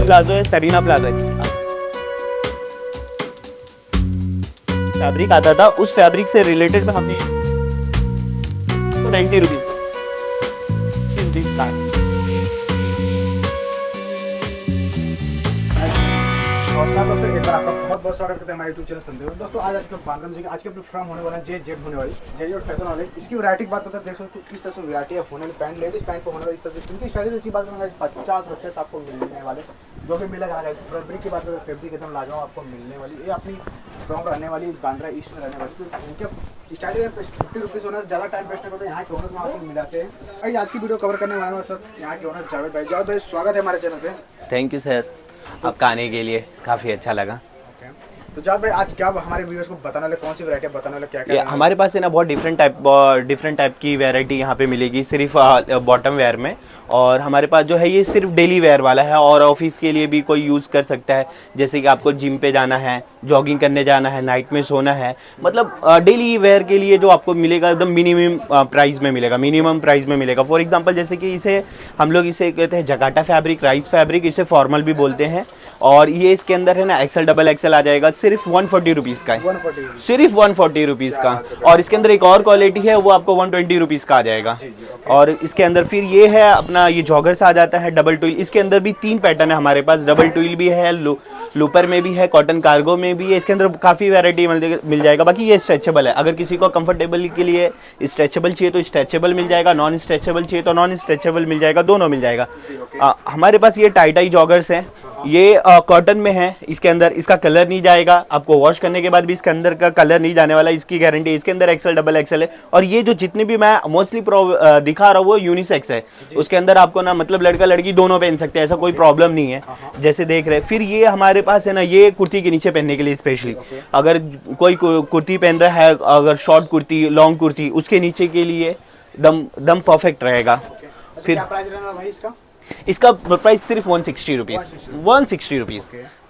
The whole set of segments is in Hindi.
प्लाजो है, सरीना प्लाजो है। फैब्रिक आता था, उस फैब्रिक से रिलेटेड में हमने 90 रुपीज नमस्कार दोस्तों, एक बार आपका बहुत बहुत स्वागत करते हैं हमारे यूट्यूब चैनल संदेश। दोस्तों आज आपके बांद्रा जी आज के अपने फ्रॉम होने वाला है जेड होने वाली जेड फैशन वाले। इसकी वैरायटी की बात करते हैं, देख सकते हो किस तरह से वैरायटी है होने वाली पैंट, लेडीज पैंट को होने वाली इस तरह से। इनकी स्टाइलिंग की बात करें 50% आपको मिलने वाले जो भी मिलेगा। फैब्रिक की बात करें, फैब्रिक एकदम लाजवाब आपको मिलने वाली। ये अपनी फ्रॉम रहने वाली बांद्रा ईस्ट में रहने वाली। तो इनके स्टाइलिंग 50 रुपीज़ ओनर ज़्यादा टाइम वेस्ट करते हैं। यहाँ के ओनर में आपको मिलाते हैं। आज की वीडियो कवर करने वाले हैं सर यहाँ के ओनर जावेद भाई। जावेद भाई स्वागत है हमारे चैनल पे। थैंक यू सर, आपका आने के लिए काफ़ी अच्छा लगा। तो जावेद भाई आज क्या हमारे व्यूअर्स को बताने वाले, कौन सी वैरायटी बताने वाले, क्या क्या हमारे पास है ना बहुत डिफरेंट टाइप की वैरायटी यहाँ पे मिलेगी सिर्फ बॉटम वेयर में। और हमारे पास जो है ये सिर्फ डेली वेयर वाला है और ऑफिस के लिए भी कोई यूज़ कर सकता है। जैसे कि आपको जिम पे जाना है, जॉगिंग करने जाना है, नाइट में सोना है, मतलब डेली वेयर के लिए जो आपको मिलेगा एकदम मिनिमम प्राइस में मिलेगा। फॉर एग्जांपल जैसे कि इसे हम लोग इसे कहते हैं जकाटा फैब्रिक, राइस फैब्रिक, इसे फॉर्मल भी बोलते हैं। और ये इसके अंदर है ना एक्सेल डबल एक्सेल आ जाएगा, सिर्फ 140 रुपीज़ का है, सिर्फ 140 रुपीज़ का। और इसके अंदर एक और क्वालिटी है वो आपको 120 रुपीज़ का आ जाएगा। और इसके अंदर फिर ये है अपना ये जॉगर्स आ जाता है डबल ट्विल। इसके अंदर भी 3 पैटर्न है हमारे पास, डबल ट्विल भी है, लूपर में भी है, कॉटन कार्गो में भी है। इसके अंदर काफ़ी वैरायटी मिल जाएगा। बाकी ये स्ट्रेचेबल है, अगर किसी को कंफर्टेबल के लिए स्ट्रेचेबल चाहिए तो स्ट्रेचेबल मिल जाएगा, नॉन स्ट्रेचेबल चाहिए तो नॉन स्ट्रेचेबल मिल जाएगा, दोनों मिल जाएगा। हमारे पास ये टाई जॉगर्स हैं, ये कॉटन में है। इसके अंदर इसका कलर नहीं जाएगा, आपको वॉश करने के बाद भी इसके अंदर का कलर नहीं जाने वाला, इसकी गारंटी। इसके अंदर एक्सेल डबल एक्सेल है। और ये जो जितने भी मैं मोस्टली दिखा रहा हूँ वो यूनिसेक्स है। उसके अंदर आपको ना मतलब लड़का लड़की दोनों पहन सकते हैं, ऐसा कोई प्रॉब्लम नहीं है जैसे देख रहे हैं। फिर ये हमारे पास है ना ये कुर्ती के नीचे पहनने के लिए स्पेशली, अगर कोई कुर्ती पहन रहा है, अगर शॉर्ट कुर्ती, लॉन्ग कुर्ती, उसके नीचे के लिए दम परफेक्ट रहेगा। फिर इसका प्राइस सिर्फ 160 रुपीज़,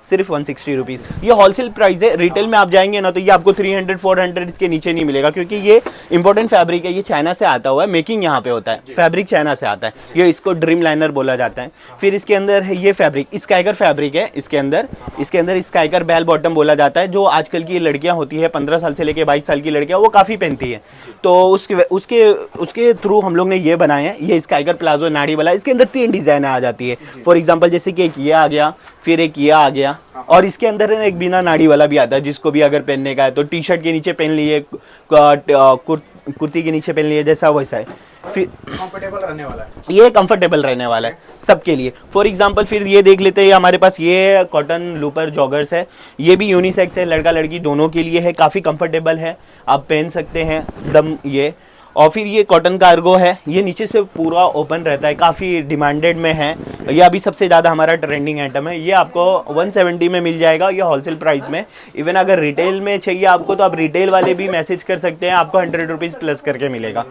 सिर्फ 160 रुपीज़। ये होलसेल प्राइस है। रिटेल में आप जाएंगे ना तो ये आपको 300-400 के नीचे नहीं मिलेगा, क्योंकि ये इंपॉर्टेंट फैब्रिक है, ये चाइना से आता हुआ है, मेकिंग यहाँ पे होता है, फैब्रिक चाइना से आता है। ये इसको ड्रीम लाइनर बोला जाता है। फिर इसके अंदर है ये फैब्रिक, स्काइकर फैब्रिक है। इसके अंदर स्काइकर बेल बॉटम बोला जाता है, जो आजकल की लड़कियाँ होती है 15 साल से लेकर 22 साल की लड़कियाँ, वो काफ़ी पहनती है। तो उसके थ्रू हम लोग ने ये बनाए हैं। ये स्काइकर प्लाजो नाड़ी वाला, इसके अंदर 3 डिज़ाइन आ जाती है। फॉर एग्जाम्पल जैसे कि एक ये आ गया, फिर एक ये आ गया, और इसके अंदर है ना एक बिना नाड़ी वाला भी आता है, जिसको भी अगर पहनने का है तो टी शर्ट के नीचे पहन लिए, कुर्ती के नीचे पहन लिए, जैसा वैसा है। फिर कंफर्टेबल रहने वाला है, ये कंफर्टेबल रहने वाला है सबके लिए। फॉर एग्जांपल फिर ये देख लेते हैं, हमारे पास ये कॉटन लूपर जॉगर्स है। ये भी यूनिसेक्स है, लड़का लड़की दोनों के लिए है, काफ़ी कंफर्टेबल है, आप पहन सकते हैं दम ये। और फिर ये कॉटन कार्गो है, ये नीचे से पूरा ओपन रहता है, काफ़ी डिमांडेड में है। ये अभी सबसे ज़्यादा हमारा ट्रेंडिंग आइटम है। ये आपको 170 में मिल जाएगा, ये होलसेल प्राइस में। इवन अगर रिटेल में चाहिए आपको तो आप रिटेल वाले भी मैसेज कर सकते हैं, आपको 100 रुपीज़ प्लस करके मिलेगा।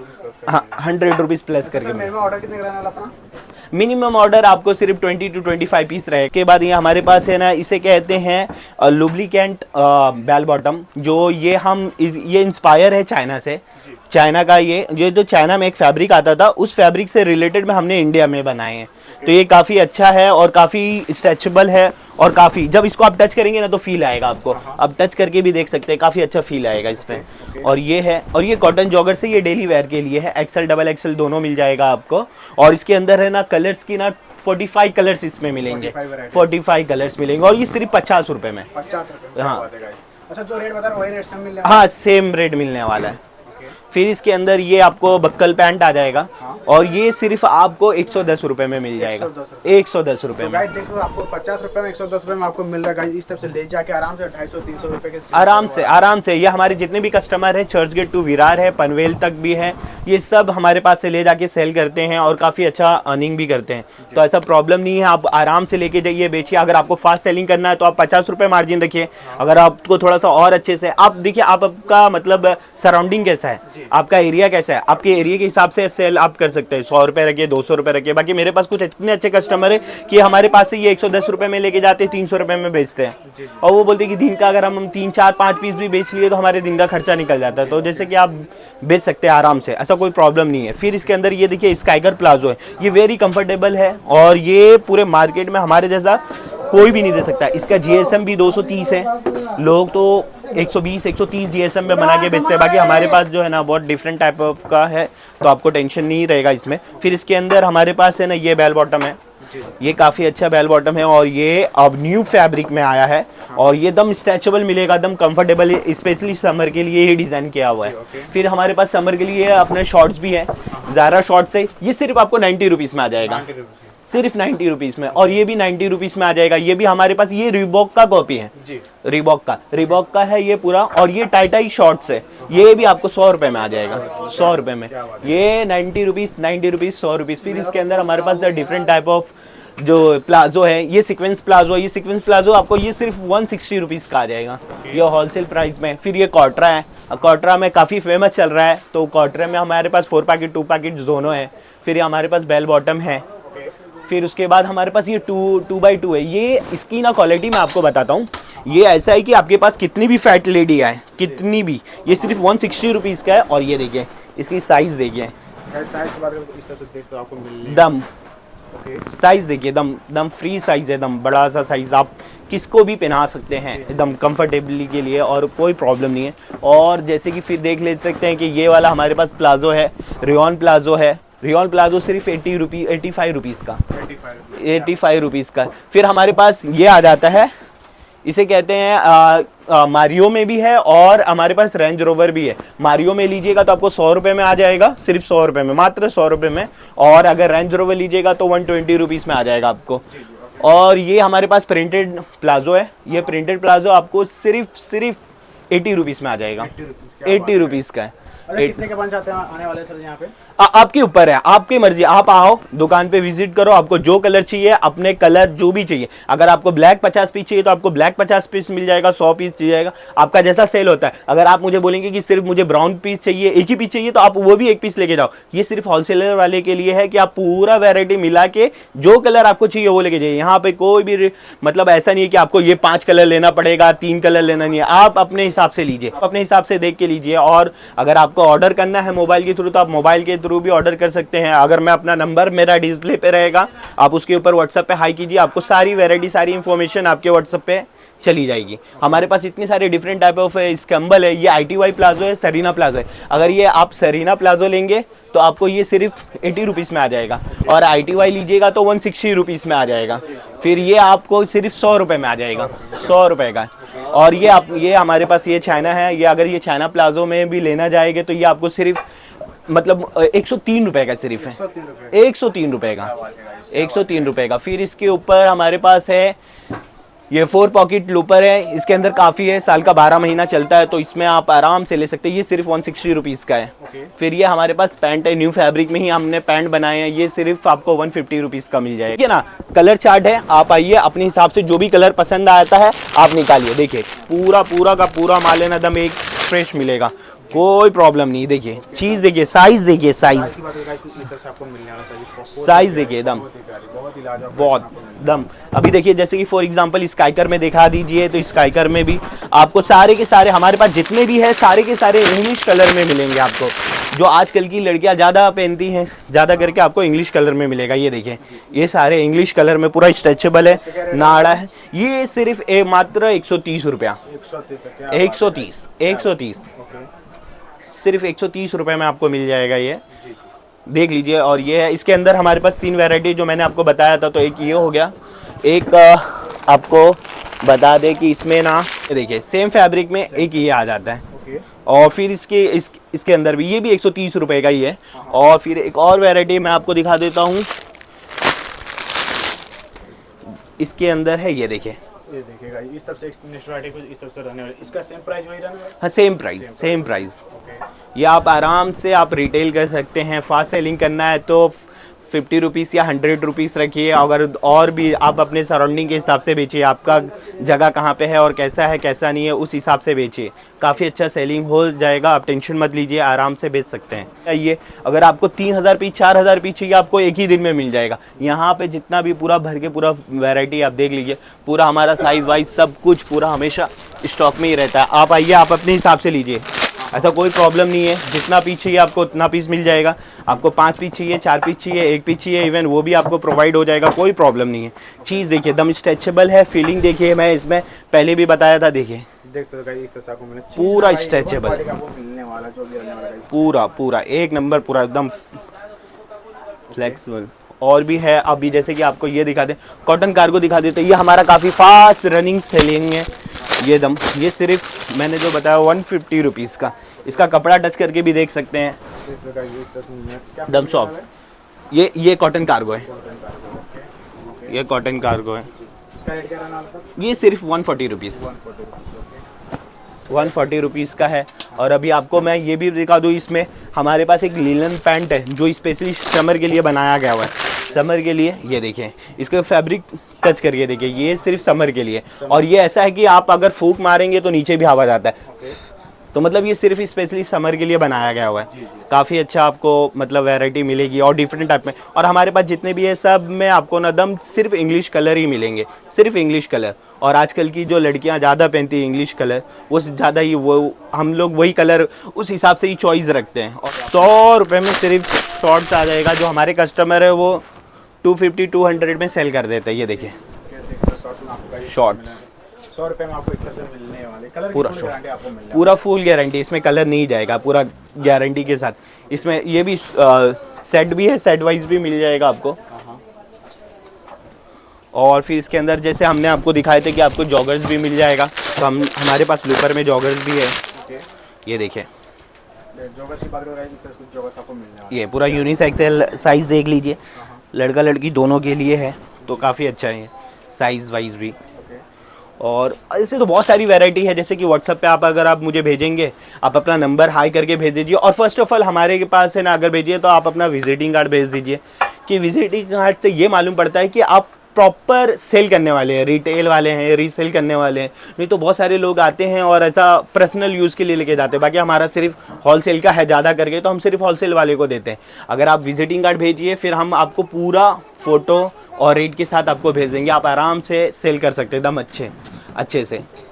हाँ, 100 रुपीज़ प्लस करके मिलेगा। ऑर्डर कितने कराने वाला अपना? मिनिमम ऑर्डर आपको सिर्फ 20 to 25 पीस रहे। के बाद ये हमारे पास है ना, इसे कहते हैं लुब्रिकेंट बेल बॉटम, जो ये इंस्पायर है चाइना से। चाइना का ये जो चाइना में एक फैब्रिक आता था, उस फैब्रिक से रिलेटेड में हमने इंडिया में बनाए हैं। तो ये काफ़ी अच्छा है और काफ़ी स्ट्रेचेबल है, और काफ़ी जब इसको आप टच करेंगे ना तो फील आएगा आपको। आप टच करके भी देख सकते हैं, काफ़ी अच्छा फील आएगा इसमें। और ये है, और ये कॉटन जॉगर से, ये डेली वेयर के लिए है, एक्सेल डबल एक्सेल दोनों मिल जाएगा आपको। और इसके अंदर है ना कलर्स की ना 45 कलर्स इसमें मिलेंगे, 45 कलर्स मिलेंगे। और ये सिर्फ 50 रुपये में। 50 रुपये? हाँ। अच्छा, जो रेट बता रहे वही रेट से मिलने वाला? हाँ, सेम रेट मिलने वाला है। फिर इसके अंदर ये आपको बक्कल पैंट आ जाएगा, और ये सिर्फ आपको 110 रुपए में मिल जाएगा, 110 रुपए में। देखो आपको 50 रुपए में 110 रुपए में आपको मिल रहा है। इस तरफ से ले जाके आराम से 250-300 रुपए के आराम से ये हमारे जितने भी कस्टमर है, चर्च गेट टू विरार है, पनवेल तक भी है, ये सब हमारे पास से ले जाके सेल करते हैं और काफ़ी अच्छा अर्निंग भी करते हैं। तो ऐसा प्रॉब्लम नहीं है, आप आराम से लेके जाइए, बेचिए। अगर आपको फास्ट सेलिंग करना है तो आप 50 रुपये मार्जिन रखिए। अगर आपको थोड़ा सा और अच्छे से, आप देखिए आपका मतलब सराउंडिंग कैसा है, आपका एरिया कैसा है, आपके एरिया के हिसाब से सेल आप कर सकते हैं। 100 रुपये रखिए, 200 रुपये रखिए। बाकी मेरे पास कुछ इतने अच्छे कस्टमर है कि हमारे पास से ये 110 रुपये में लेके जाते हैं, 300 रुपये में बेचते हैं। और वो बोलते हैं कि दिन का अगर हम 3, 4, 5 पीस भी बेच लिए तो हमारे दिन का खर्चा निकल जाता है। तो जैसे कि आप बेच सकते हैं आराम से, ऐसा कोई प्रॉब्लम नहीं है। फिर इसके अंदर ये देखिए स्काइकर प्लाजो है, ये वेरी कंफर्टेबल है और ये पूरे मार्केट में हमारे जैसा कोई भी नहीं दे सकता। इसका GSM भी 230 है, लोग तो 120 130 GSM में बना के बेचते हैं। बाकी हमारे पास जो है ना बहुत डिफरेंट टाइप ऑफ का है, तो आपको टेंशन नहीं रहेगा इसमें। फिर इसके अंदर हमारे पास है ना ये बेल बॉटम है, ये काफ़ी अच्छा बेल बॉटम है और ये अब न्यू फैब्रिक में आया है और ये दम स्ट्रेचेबल मिलेगा, दम कंफर्टेबल, स्पेशली समर के लिए ही डिज़ाइन किया हुआ है। फिर हमारे पास समर के लिए अपने शॉर्ट्स भी है, ज़ारा शॉर्ट्स है, ये सिर्फ आपको 90 रुपीज़ में आ जाएगा, सिर्फ 90 रुपीज़ में। और ये भी 90 रुपीज़ में आ जाएगा। ये भी हमारे पास ये रिबॉक का कॉपी है जी, रिबॉक का है ये पूरा। और ये टाई शॉर्ट्स है, ये भी आपको 100 रुपए में आ जाएगा, 100 रुपए में। ये 90 रुपीज़ 100 रुपीज़। फिर इसके अंदर हमारे पास डिफरेंट टाइप ऑफ जो प्लाजो है, ये सीक्वेंस प्लाजो है, ये सीक्वेंस प्लाजो आपको ये सिर्फ 160 रुपीज़ का आ जाएगा, ये होलसेल प्राइस में। फिर ये कॉटरा है, कॉटरा में काफ़ी फेमस चल रहा है, तो कॉटरा में हमारे पास 4 पैकेट 2 पैकेट दोनों है। फिर ये हमारे पास बेल बॉटम है। फिर उसके बाद हमारे पास ये 2x2 है। ये इसकी ना क्वालिटी मैं आपको बताता हूँ, ये ऐसा है कि आपके पास कितनी भी फैट लेडी आए, कितनी भी, ये सिर्फ 160 रुपीज़ का है। और ये देखिए इसकी साइज़ देखिए, दम साइज़ देखिए, दम फ्री साइज़ है, दम बड़ा सा साइज़, आप किसको भी पहना सकते हैं एकदम कंफर्टेबली के लिए और कोई प्रॉब्लम नहीं है। और जैसे कि फिर देख ले सकते हैं कि ये वाला हमारे पास प्लाजो है, रेयॉन प्लाजो है। रेयॉन प्लाजो सिर्फ 85 रुपीज़ का, 85 रुपीज़ का। फिर हमारे पास ये आ जाता है, इसे कहते हैं मारियो में भी है और हमारे पास रेंज रोवर भी है। मारियो में लीजिएगा तो आपको 100 रुपये में आ जाएगा, सिर्फ 100 रुपये में, मात्र 100 रुपये में। और अगर रेंज रोवर लीजिएगा तो 120 रुपीज़ में आ जाएगा आपको। और ये हमारे पास प्रिंटेड प्लाजो है, ये प्रिंटेड प्लाजो आपको सिर्फ 80 रुपीज़ में आ जाएगा, 80 रुपीज़ का है। कितने के बन जाते हैं आने वाले सर यहाँ पे? आपके ऊपर है, आपकी मर्जी। आप आओ दुकान पे विजिट करो, आपको जो कलर चाहिए, अपने कलर जो भी चाहिए। अगर आपको ब्लैक 50 पीस चाहिए तो आपको ब्लैक 50 पीस मिल जाएगा, 100 पीस चाहिए जाएगा, आपका जैसा सेल होता है। अगर आप मुझे बोलेंगे कि सिर्फ मुझे ब्राउन पीस चाहिए, एक ही पीस चाहिए, तो आप वो भी एक पीस लेके जाओ। ये सिर्फ होलसेलर वाले के लिए है कि आप पूरा वेराइटी मिला के जो कलर आपको चाहिए वो लेके जाइए। यहाँ पे कोई भी मतलब ऐसा नहीं है कि आपको ये 5 कलर लेना पड़ेगा, 3 कलर लेना नहीं है। आप अपने हिसाब से लीजिए, अपने हिसाब से देख के लीजिए। और अगर आपको ऑर्डर करना है मोबाइल के थ्रू तो आप मोबाइल के थ्रू भी ऑर्डर कर सकते हैं। अगर मैं अपना नंबर मेरा डिस्प्ले पे रहेगा, आप उसके ऊपर व्हाट्सएप पे हाई कीजिए, आपको सारी वैरायटी, सारी इंफॉर्मेशन आपके व्हाट्सएप पे चली जाएगी। हमारे पास इतने सारे डिफरेंट टाइप ऑफ स्कैम्बल है। ये ITY प्लाजो है, सरीना प्लाजो है। अगर ये आप सरीना प्लाजो लेंगे तो आपको ये सिर्फ 80 रुपीज़ में आ जाएगा, और ITY लीजिएगा तो 160 रुपीज़ में आ जाएगा। फिर ये आपको सिर्फ 100 रुपये में आ जाएगा, 100 रुपये का। और ये हमारे पास ये चाइना है, ये अगर ये चाइना प्लाजो में भी लेना जाएगा तो ये आपको सिर्फ मतलब 103 रुपये का सिर्फ है, 103 रुपये का, 103 रुपये का। फिर इसके ऊपर हमारे पास है ये 4 पॉकेट लूपर है, इसके अंदर काफ़ी है, साल का 12 महीना चलता है, तो इसमें आप आराम से ले सकते हैं। ये सिर्फ 160 रुपीज़ का है। फिर ये हमारे पास पैंट है, न्यू फैब्रिक में ही हमने पैंट बनाए हैं, ये सिर्फ आपको 150 रुपीज़ का मिल जाएगा। ठीक है ना, कलर चार्ट है, आप आइए अपने हिसाब से जो भी कलर पसंद आता है आप निकालिए। देखिए पूरा का पूरा माल है ना, एकदम एक फ्रेश मिलेगा, कोई प्रॉब्लम नहीं। देखिए चीज़ देखिए, साइज़ देखिए, साइज़ देखिए, दम बहुत दम। अभी देखिए जैसे कि फॉर एग्जांपल स्काइकर में दिखा दीजिए, तो स्काइकर में भी आपको सारे के सारे हमारे पास जितने भी है सारे के सारे इंग्लिश कलर में मिलेंगे आपको, जो आजकल की लड़कियां ज़्यादा पहनती हैं, ज़्यादा करके आपको इंग्लिश कलर में मिलेगा। ये देखिए ये सारे इंग्लिश कलर में पूरा स्ट्रेचेबल है, नाड़ा है। ये सिर्फ मात्र 130 रुपया, 130 सिर्फ 130 रुपये में आपको मिल जाएगा। ये देख लीजिए। और ये है, इसके अंदर हमारे पास 3 वैरायटी जो मैंने आपको बताया था, तो एक ये हो गया, एक आपको बता दें कि इसमें ना देखिए सेम फैब्रिक में एक ये आ जाता है। और फिर इसके अंदर भी ये भी 130 रुपये का ही है। और फिर एक और वैरायटी मैं आपको दिखा देता हूँ, इसके अंदर है, ये देखिए, ये देखिएगा इस तरफ से नेक्स्ट वैरायटी कुछ इस तरफ से रहने वाली, इसका सेम प्राइस वही रहने वाला? हाँ सेम प्राइस। ये आप आराम से आप रिटेल कर सकते हैं। फास्ट सेलिंग करना है तो 50 रुपीज़ या 100 रुपीज़ रखिए। अगर और भी आप अपने सराउंडिंग के हिसाब से बेचिए, आपका जगह कहाँ पे है और कैसा है कैसा नहीं है उस हिसाब से बेचिए, काफ़ी अच्छा सेलिंग हो जाएगा। आप टेंशन मत लीजिए, आराम से बेच सकते हैं। ये अगर आपको 3000 पीस 4000 पीस चाहिए, आपको एक ही दिन में मिल जाएगा। यहाँ पे जितना भी पूरा भर के पूरा वैरायटी आप देख लीजिए, पूरा हमारा साइज़ वाइज सब कुछ पूरा हमेशा स्टॉक में ही रहता है। आप आइए, आप अपने हिसाब से लीजिए। ऐसा कोई प्रॉब्लम नहीं है, जितना पीस चाहिए आपको उतना पीस मिल जाएगा। आपको 5 पीस चाहिए, 4 पीस चाहिए, 1 पीस चाहिए, इवन वो भी आपको प्रोवाइड हो जाएगा, कोई प्रॉब्लम नहीं है। चीज़ देखिए एकदम स्ट्रेचेबल है, फीलिंग देखिए, मैं इसमें पहले भी बताया था, देखिए देख सकते हो गाइस, इस तरह से आपको मिलने पूरा स्ट्रेचेबल, मिलने वाला जो भी रहने वाला गाइस, पूरा एक नंबर, पूरा एकदम फ्लेक्सिबल। और भी है, अभी जैसे कि आपको ये दिखा दें, कॉटन कार्गो दिखा देते, ये हमारा काफ़ी फास्ट रनिंग सेलिंग है। ये सिर्फ मैंने जो बताया 150 रुपीज़ का, इसका कपड़ा टच करके भी देख सकते हैं, एकदम सॉफ्ट। ये कॉटन कार्गो है, ये कॉटन कार्गो है। इसका रेट क्या रहने वाला सर? ये सिर्फ 140 रुपीज़, 140 रुपीज़ का है। और अभी आपको मैं ये भी दिखा दूँ, इसमें हमारे पास एक लिनन पैंट है जो स्पेशली समर के लिए बनाया गया हुआ है, समर के लिए। ये देखें, इसके फैब्रिक टच करके देखिए, ये सिर्फ समर के लिए। और ये ऐसा है कि आप अगर फूंक मारेंगे तो नीचे भी हवा जाता है, तो मतलब ये सिर्फ स्पेशली समर के लिए बनाया गया हुआ है। काफ़ी अच्छा आपको मतलब वैरायटी मिलेगी और डिफरेंट टाइप में। और हमारे पास जितने भी है सब में आपको ना दम सिर्फ इंग्लिश कलर ही मिलेंगे, सिर्फ इंग्लिश कलर। और आजकल की जो लड़कियां ज़्यादा पहनती हैं इंग्लिश कलर, वो ज़्यादा ही वो हम लोग वही कलर उस हिसाब से ही चॉइस रखते हैं। और 100 रुपये में सिर्फ शॉर्ट्स आ जाएगा, जो हमारे कस्टमर है वो 250-200 में सेल कर देते हैं। ये देखिए शॉर्ट्स 100 रुपये में आपको इस तरह से मिलने वाले, कलर पूरा की गारंटी आपको मिलने पूरा फुल गारंटी, इसमें कलर नहीं जाएगा, पूरा गारंटी के साथ। इसमें ये भी सेट भी है, सेट वाइज भी मिल जाएगा आपको। और फिर इसके अंदर जैसे हमने आपको दिखाए थे कि आपको जॉगर्स भी मिल जाएगा, तो हमारे पास लूपर में जॉगर्स भी है। ये देखिए जॉगर्स की बात करें, इस तरह से जॉगर्स आपको मिलने वाले, ये पूरा यूनिसेक्सल साइज़ देख लीजिए, लड़का लड़की दोनों के लिए है, तो काफ़ी अच्छा है साइज़ वाइज भी। और ऐसे तो बहुत सारी वैरायटी है, जैसे कि व्हाट्सएप पे अगर आप मुझे भेजेंगे, आप अपना नंबर हाई करके भेज दीजिए। और फर्स्ट ऑफ ऑल हमारे के पास है ना, अगर भेजिए तो आप अपना विजिटिंग कार्ड भेज दीजिए, कि विजिटिंग कार्ड से ये मालूम पड़ता है कि आप प्रॉपर सेल करने वाले हैं, रिटेल वाले हैं, रीसेल करने वाले हैं। नहीं तो बहुत सारे लोग आते हैं और ऐसा पर्सनल यूज़ के लिए लेके जाते हैं। बाकी हमारा सिर्फ होलसेल का है ज़्यादा करके, तो हम सिर्फ होलसेल वाले को देते हैं। अगर आप विजिटिंग कार्ड भेजिए, फिर हम आपको पूरा फ़ोटो और रेट के साथ आपको भेज देंगे, आप आराम से सेल कर सकते हैं एकदम अच्छे से।